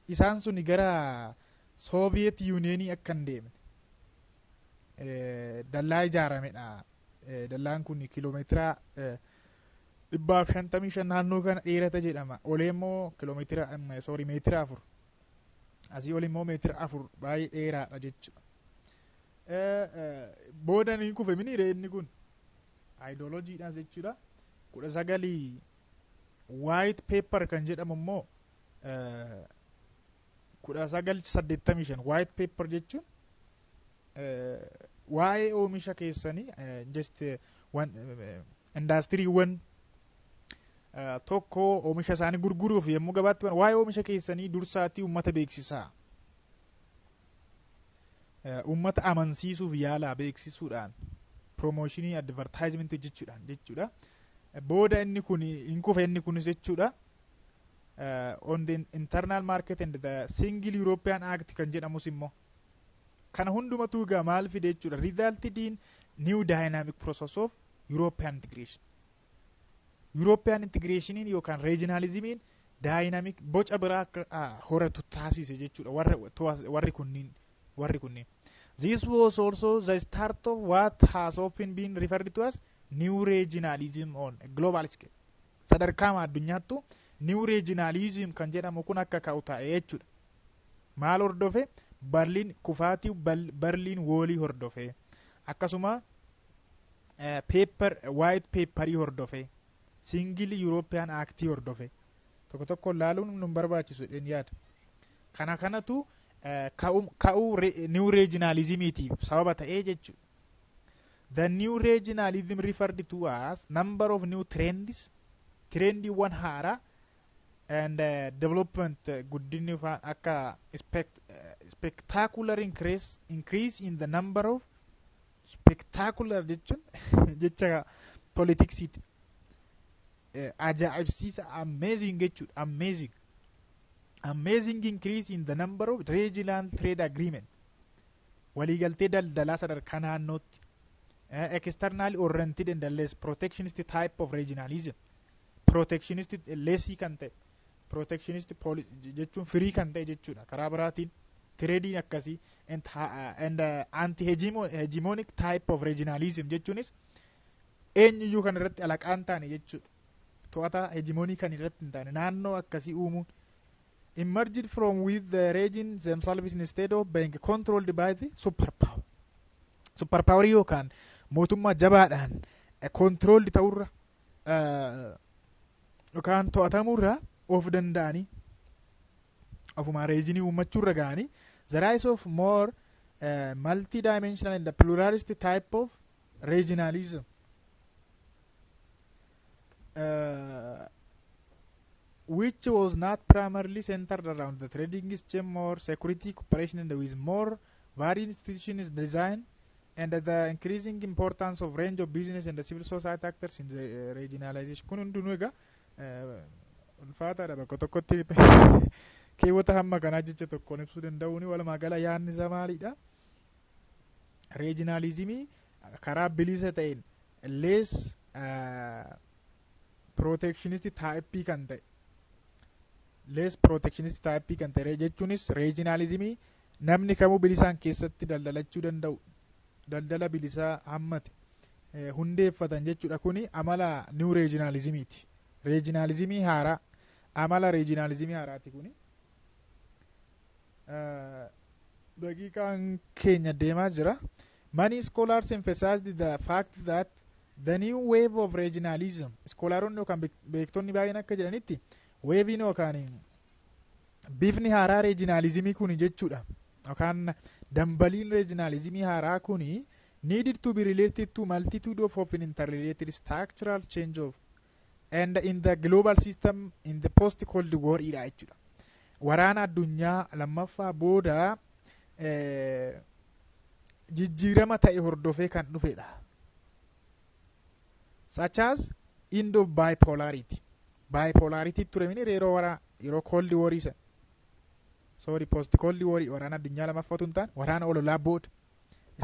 [SPEAKER 1] isaan suni gara Soviet Union akka hin deemne dallaa ijaaramedha. Dallaan kun kiiloomeetira 155 naannoo kana dheerata jedhama. Oleemmoo kiiloomeetira meetira 4 asii olimmoo meetira 4 baay'ee dheeraadha jechuudha. Booda ni kufe miniire inni kun ideolojiidhaan jechuudha. 19 white paper kan jedhamu immoo 1985 white paper jechuun waa'ee oomisha keessanii just industiriiwwan tokko oomisha isaanii gurguruuf yommuu gabaatti waa'ee oomisha keessanii dursaatii uummata beeksisaa. Uummata amansiisuuf yaalaa beeksisuudhaan promotionii advertisement jechuudha. Booda inni kun hin kufe inni kunis jechuudha. On the internal market and the single European Act kan jedhamus immoo kana hundumatu egaa maal fide jechuudha. Resulted in new dynamic process of European integration. European integration yookaan regionalismiin dynamic boca biraa akka horatu taasise jechuudha. Warri kunniin. This was also the start of what has often been referred to as new regionalism on a global scale. Sadarkaa addunyaattu new regionalism kan jedhamu kun akka ka'u ta'e jechuudha. Maal hordofe? Berliin kufaatii Berliin woolii hordofe. Akkasuma white paperii hordofe. Single European Act hordofe. Tokko laaluun nun barbaachisu dhen yaada. Kanatu ka'uu new regionalismitiif sababa ta'ee jechuudha. The new regionalism referred to as number of new trendiiwwan haaraa and development guddinni akka spectacular increase in the number of spectacular jechuun jecha politiksiiti. Ajaa'ibsiisa amazing jechuudha. Amazing increase in the number of regional trade agreement. Waliigaltee daldalaa sadarkaa naannootti. Externally oriented and less protectionist type of regionalism. Protectionist lessii kan ta'e. Protectionist jechuun firii kan ta'e jechuudha. Karaa biraatiin tireediin akkasii and anti-hegemonic type of regionalism jechuunis eenyuyyuu kan irratti alaqaan taane jechuudha. To'ata hegemonii kan irratti hin taane naannoo akkasii uumuun emerged from with the region themselves instead of being controlled by the superpower. Superpower yookaan mootummaa jabaadhaan controlled ta'urra yookaan to'atamurra of danda'anii ofuma regionii uummachuurra ga'anii the rise of more multi-dimensional and pluralistic type of regionalism. Which was not primarily centered around the trading system or security cooperation and with more varied institutions design and the increasing importance of range of business and the civil society actors in the regionalization. Kun hundinuu egaa ulfaataadha bakka tokkotti keewwata hamma kanaa jecha tokkoon ibsuu danda'uuni walumaa gala yaadni isaa maalidha? Regionalismii karaa bilisa ta'een less protectionist type kan ta'e. Less protectionist type kan ta'e jechuunis regionalismii namni kamuu bilisaan keessatti daldalachuu danda'u. Daldala bilisaa hammate hundeeffatan jechuudha. Kuni amala new regionalismiiti. Regionalismii haaraa amala regionalismii haaraati kuni. Daqiiqaan keenya deemaa jira. Many scholars emphasized the fact that The new wave of regionalism. Iskoolaaronni yookaan beektonni baay'een akka jedhanitti weeviin yookaan bifni haaraa regionalismii kun jechuudha. Yookaan dambaliin regionalismii haaraa kun needed to be related to multitude of open interrelated structural change of and in the global system in the post cold war era jechuudha. Waraana addunyaa lammaffaa booda jijjiirama ta'e hordofee kan dhufedha. Such as end of bipolarity. Bipolarity ture mini yeroo cold war isa. Sorry, post cold war waraana addunyaa lammaffatu hin taane waraana ololaa booda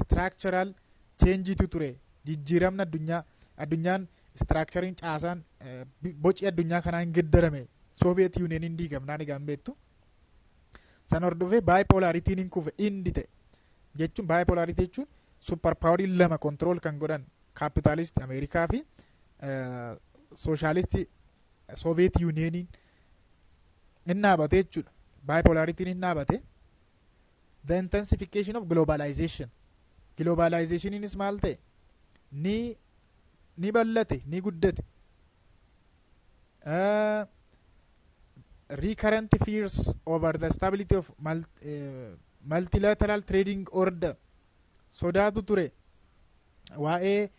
[SPEAKER 1] structural change tu ture. Jijjiiramna addunyaan structurein caasaan boci addunyaa kanaa hin geddarame. Soviet Union hin diigamnaan egaan beektu. San hordofee bipolarity hin kufe indi ta'e. Jechuun bipolarity jechuun super power lama control kan godhan capitalist Amerikaa fi socialist Soviet Union hin dhaabate jechuudha. Bipolarity hin dhaabate. The intensification of globalization. Globalization is maal ta'e? Ni ballate, ni guddate. Recurrent fears over the stability of multilateral trading order. Sodaatu ture waa'ee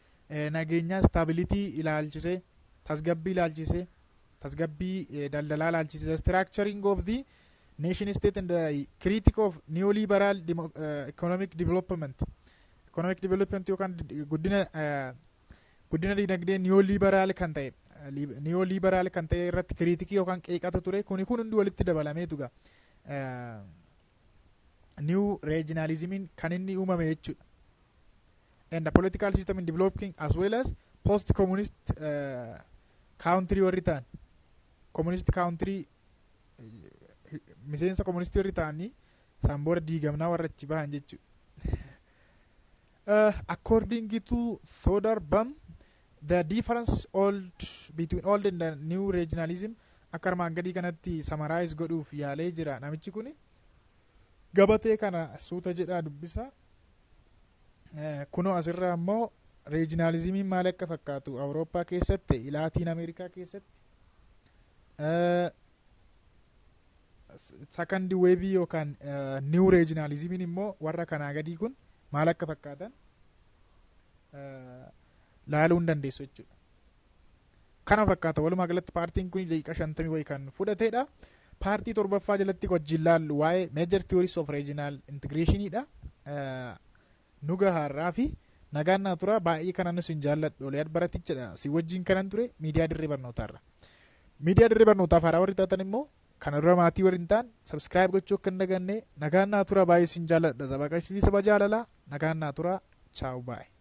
[SPEAKER 1] nageenyaa stability ilaalchise, tasgabbii ilaalchise, tasgabbii daldalaa ilaalchise. The structuring of the nation state and the critique of neoliberal economic development. Economic development yookaan guddina dinagdee neoliberal kan ta'e irratti kriitikii yookaan qeeqatu ture. Kun hundi walitti dabalameetu new regionalism kan inni uumame jechuudha. And the political system in developing as well as post communist country warri ta'an communist country miseensa communist warri ta'anii san booda diigamnaa warra achi bahan jechuudha. According to Soderbaum, the difference between old and the new regionalism akka armaan gadii kanatti summarize godhuuf yaalee jira namichi kuni. Gabatee kana suuta jedhaa dubbisa. Kunoo asirraa immoo regionalismiin maal akka fakkaatu Awurooppaa keessatti, Laatiin Ameerikaa keessatti, second wave yookaan new regionalismiin immoo warra kanaa gadii kun maal akka fakkaatan laaluu hin dandeessu jechuudha. Kana fakkaata walumaa galatti paartiin kun daqiiqaa 50 wayii kan fudhatedha. Paartii torbaffaa jalatti wajjin laallu waa'ee major theories of regional integrationidha. Nuga har'aa fi nagaan naa tura baay'ee kanan isin jaalladhu Oliyaad Baratichadha. Si wajjin kanan ture miidiyaa dirree barnootaarra. Miidiyaa dirree barnootaaf haaraa warri taatan immoo kana dura maatii warri hin taane subscribe gochuu akka hin daganne nagaan naa tura baay'ee isin jaalladha. Sabaqashii saba jaalalaa nagaan naa tura. Ciao bye.